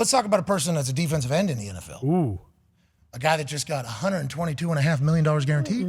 Let's talk about a person that's a defensive end in the NFL. Ooh. A guy that just got $122.5 million guaranteed.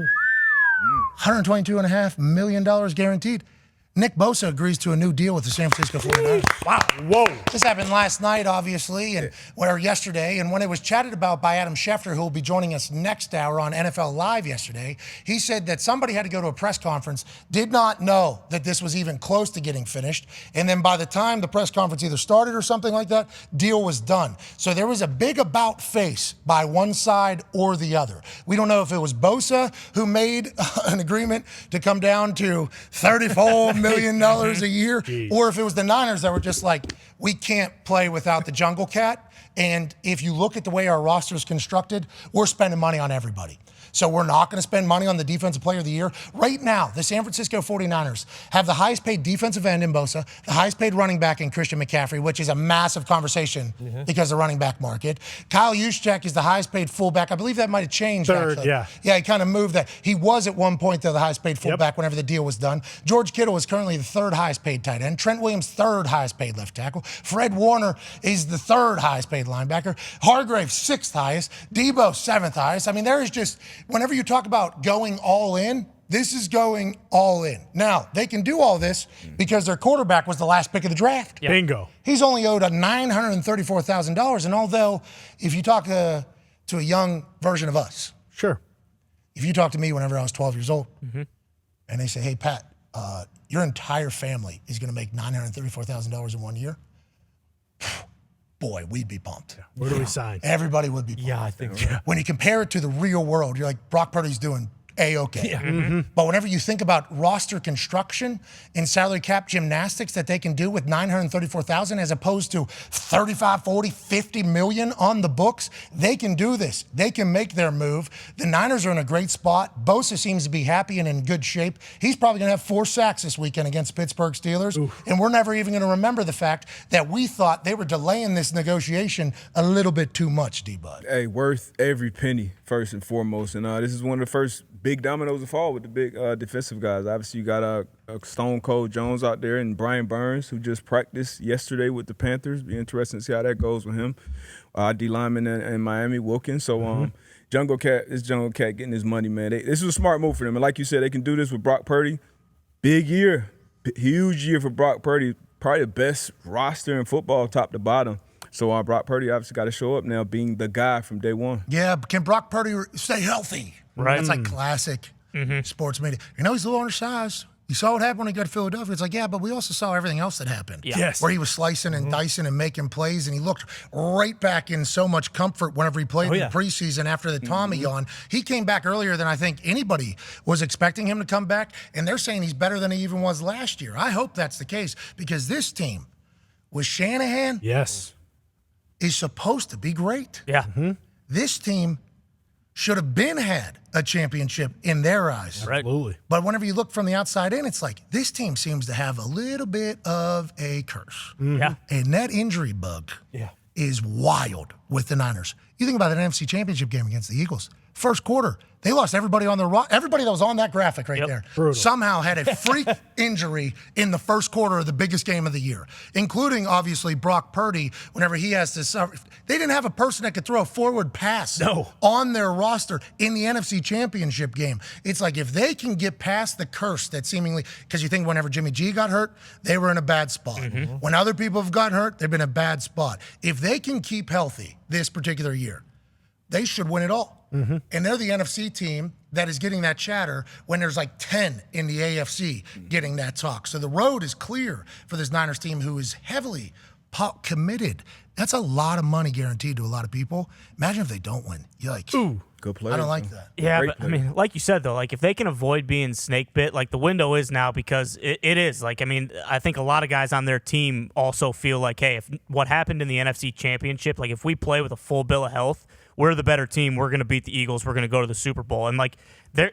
$122.5 million guaranteed. Nick Bosa agrees to a new deal with the San Francisco 49ers. Wow. Whoa. This happened last night, obviously, or yesterday. And when it was chatted about by Adam Schefter, who will be joining us next hour on NFL Live yesterday, he said that somebody had to go to a press conference, did not know that this was even close to getting finished. And then by the time the press conference either started or something like that, deal was done. So there was a big about face by one side or the other. We don't know if it was Bosa who made an agreement to come down to $34 million a year, or if it was the Niners that were just like, we can't play without the jungle cat. And if you look at the way our roster is constructed, we're spending money on everybody. So we're not going to spend money on the defensive player of the year. Right now, the San Francisco 49ers have the highest paid defensive end in Bosa, the highest paid running back in Christian McCaffrey, which is a massive conversation because of the running back market. Kyle Juszczyk is the highest paid fullback. I believe that might have changed. Third, actually. yeah. Yeah, he kind of moved that. He was at one point, though, the highest paid fullback whenever the deal was done. George Kittle is currently the third highest paid tight end. Trent Williams, third highest paid left tackle. Fred Warner is the third highest paid linebacker. Hargrave, sixth highest. Debo, seventh highest. I mean, there is just, whenever you talk about going all in, this is going all in. Now, they can do all this because their quarterback was the last pick of the draft. Yep. Bingo. He's only owed $934,000. And although, if you talk to a young version of us, Sure. if you talk to me whenever I was 12 years old, and they say, hey, Pat, your entire family is going to make $934,000 in 1 year, boy, we'd be pumped. Where do we sign? Everybody would be pumped. Yeah, I think so. When you compare it to the real world, you're like, Brock Purdy's doing A-okay. But whenever you think about roster construction and salary cap gymnastics that they can do with $934,000 as opposed to 35, 40, 50 million on the books, they can do this. They can make their move. The Niners are in a great spot. Bosa seems to be happy and in good shape. He's probably going to have 4 sacks this weekend against Pittsburgh Steelers. And we're never even going to remember the fact that we thought they were delaying this negotiation a little bit too much, D-Bud. Hey, worth every penny, first and foremost. And this is one of the first big dominoes to fall with the big defensive guys. Obviously, you got a Stone Cold Jones out there and Brian Burns, who just practiced yesterday with the Panthers. Be interesting to see how that goes with him. D lineman in Miami, Wilkins. So Jungle Cat getting his money, man. This is a smart move for them. And like you said, they can do this with Brock Purdy. Big year, huge year for Brock Purdy. Probably the best roster in football, top to bottom. So Brock Purdy obviously got to show up now, being the guy from day one. Yeah, but can Brock Purdy stay healthy? Right. That's like classic sports media. You know, he's a little undersized. You saw what happened when he got to Philadelphia. It's like, yeah, but we also saw everything else that happened. Yeah. Yes. Where he was slicing and dicing and making plays, and he looked right back in so much comfort whenever he played in the preseason after the Tommy yawn. He came back earlier than I think anybody was expecting him to come back, and they're saying he's better than he even was last year. I hope that's the case because this team with Shanahan Yes. is supposed to be great. Yeah. This team should have had a championship in their eyes. Right. Absolutely. But whenever you look from the outside in, it's like this team seems to have a little bit of a curse. Yeah. And that injury bug is wild with the Niners. You think about that NFC Championship game against the Eagles. First quarter, they lost everybody on their everybody that was on that graphic right there. Brutal. Somehow had a freak injury in the first quarter of the biggest game of the year, including obviously Brock Purdy. Whenever he has to suffer, they didn't have a person that could throw a forward pass on their roster in the NFC Championship game. It's like if they can get past the curse that seemingly, because you think whenever Jimmy G got hurt, they were in a bad spot. When other people have gotten hurt, they've been in a bad spot. If they can keep healthy this particular year, they should win it all. And they're the NFC team that is getting that chatter when there's like 10 in the AFC getting that talk. So the road is clear for this Niners team who is heavily committed. That's a lot of money guaranteed to a lot of people. Imagine if they don't win. Yikes. Ooh. Good play. I don't like that. Yeah, Great but play. I mean, like you said though, like if they can avoid being snake bit, like the window is now because it is. Like, I mean, I think a lot of guys on their team also feel like, hey, if what happened in the NFC Championship, like if we play with a full bill of health, we're the better team. We're going to beat the Eagles. We're going to go to the Super Bowl. And like they're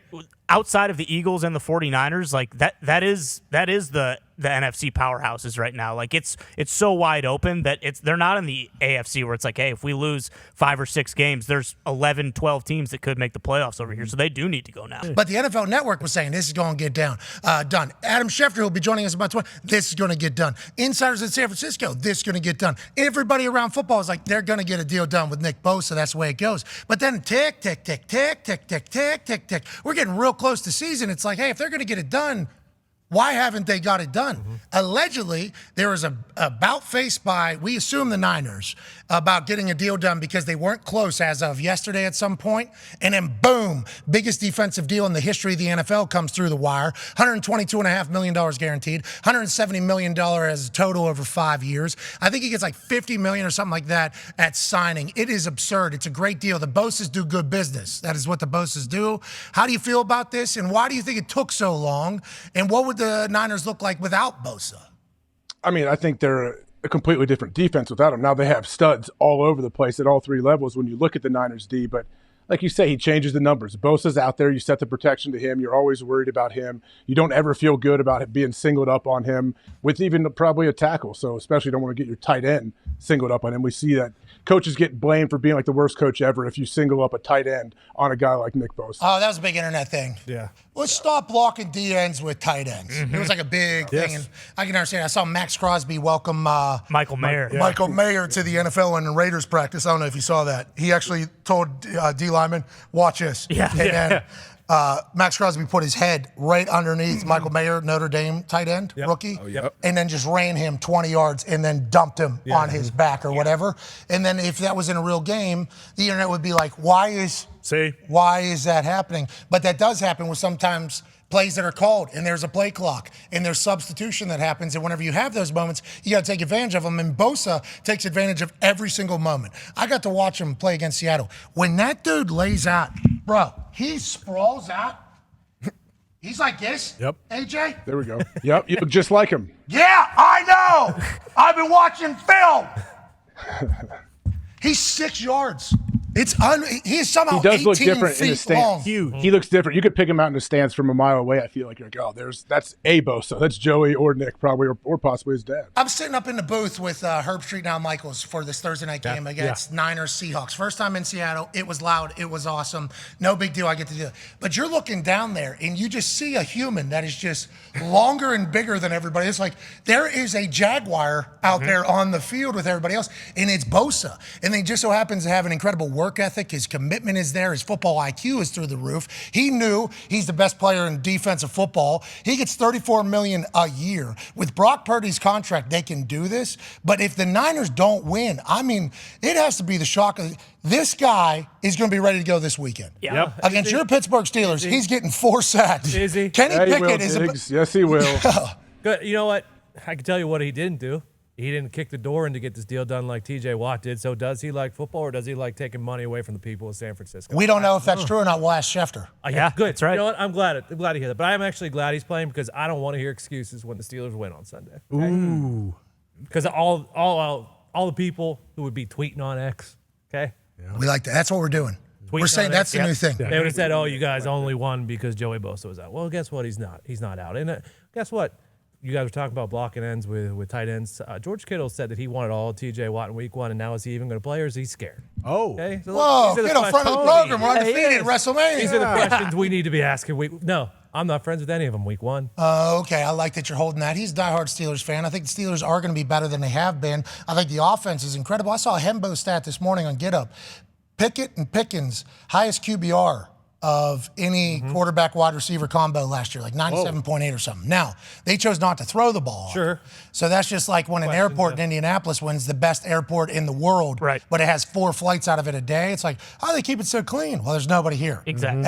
outside of the Eagles and the 49ers, like that is the the NFC powerhouses right now. Like it's so wide open that they're not in the AFC where it's like, hey, if we lose 5 or 6 games, there's 11, 12 teams that could make the playoffs over here. So they do need to go now. But the NFL Network was saying this is going to get done. Adam Schefter, who will be joining us about 20, this is going to get done. Insiders in San Francisco, this is going to get done. Everybody around football is like, they're going to get a deal done with Nick Bosa. That's the way it goes. But then tick, tick, tick, tick, tick, tick, tick, tick, tick. We're getting real close to season. It's like, hey, if they're going to get it done, why haven't they got it done? Allegedly, there was a bout faced by, we assume the Niners, about getting a deal done because they weren't close as of yesterday at some point. And then boom, biggest defensive deal in the history of the NFL comes through the wire. $122.5 million guaranteed, $170 million as a total over 5 years. I think he gets like $50 million or something like that at signing. It is absurd. It's a great deal. The Bosas do good business. That is what the Bosas do. How do you feel about this? And why do you think it took so long? And what would the Niners look like without Bosa? I mean, I think they're a completely different defense without him. Now they have studs all over the place at all 3 levels when you look at the Niners D, but like you say, he changes the numbers. Bosa's out there. You set the protection to him. You're always worried about him. You don't ever feel good about it being singled up on him with even probably a tackle. So especially don't want to get your tight end singled up on him. We see that coaches get blamed for being like the worst coach ever if you single up a tight end on a guy like Nick Bosa. Oh, that was a big internet thing. Yeah. Let's stop blocking D ends with tight ends. It was like a big thing, and I can understand. I saw Max Crosby welcome Michael Mayer. Michael Mayer to the NFL in Raiders practice. I don't know if you saw that. He actually told D lineman, "Watch this." Yeah. And then Max Crosby put his head right underneath Michael Mayer, Notre Dame tight end, rookie, and then just ran him 20 yards and then dumped him on his back or whatever. And then if that was in a real game, the internet would be like, why is that happening? But that does happen with sometimes plays that are called, and there's a play clock, and there's substitution that happens, and whenever you have those moments, you got to take advantage of them, and Bosa takes advantage of every single moment. I got to watch him play against Seattle. When that dude lays out, bro, he sprawls out. He's like this. Yep. AJ? There we go. Yep, you look just like him. Yeah, I know. I've been watching film. He's 6 yards. He is somehow He does look 18 different in the feet stands. long. Huge. He looks different. You could pick him out in the stands from a mile away. I feel like you're like, oh, that's a Bosa. That's Joey or Nick probably, or possibly his dad. I'm sitting up in the booth with Herb Street now Michaels for this Thursday night game against Niners Seahawks. First time in Seattle. It was loud. It was awesome. No big deal. I get to do it. But you're looking down there and you just see a human that is just longer and bigger than everybody. It's like there is a Jaguar out there on the field with everybody else, and it's Bosa. And he just so happens to have an incredible work ethic. His commitment is there. His football IQ is through the roof. He knew he's the best player in defensive football. He gets $34 million a year. With Brock Purdy's contract, they can do this. But if the Niners don't win, I mean, it has to be the shock of this guy is going to be ready to go this weekend. Against your Pittsburgh Steelers, he's getting 4 sacks. Is he? Kenny Pickett is yes, he will. Good. You know what? I can tell you what he didn't do. He didn't kick the door in to get this deal done like T.J. Watt did. So does he like football, or does he like taking money away from the people of San Francisco? We don't know if that's true or not. We'll ask Schefter. Yeah, good. That's right. You know what? I'm glad to hear that. But I'm actually glad he's playing because I don't want to hear excuses when the Steelers win on Sunday. Okay? Ooh. Because all the people who would be tweeting on X, okay? We like that. That's what we're doing. We're saying that's the new thing. They would have said, "Oh, you guys only won because Joey Bosa was out." Well, guess what? He's not. He's not out. And guess what? You guys were talking about blocking ends with tight ends. George Kittle said that he wanted all T.J. Watt in week 1, and now is he even going to play, or is he scared? Oh. Okay? So Whoa, get in front of the program. We're undefeated at WrestleMania. These are the questions we need to be asking. No, I'm not friends with any of them week 1. Okay, I like that you're holding that. He's a diehard Steelers fan. I think the Steelers are going to be better than they have been. I think the offense is incredible. I saw a Hembo stat this morning on Get Up. Pickett and Pickens, highest QBR of any quarterback wide receiver combo last year, like 97.8 or something. Now, they chose not to throw the ball. Sure. So that's just like when an airport in Indianapolis wins the best airport in the world, right, but it has 4 flights out of it a day. It's like, how do they keep it so clean? Well, there's nobody here. Exactly.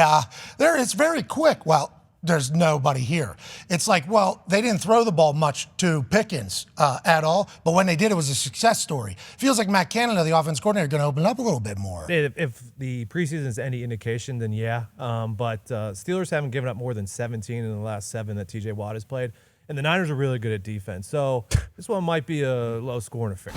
It's very quick. Well, there's nobody here. It's like, well, they didn't throw the ball much to Pickens at all, but when they did, it was a success story. Feels like Matt Canada, the offense coordinator, going to open up a little bit more. If the preseason is any indication, then yeah. But Steelers haven't given up more than 17 in the last 7 that T.J. Watt has played, and the Niners are really good at defense. So this one might be a low-scoring affair.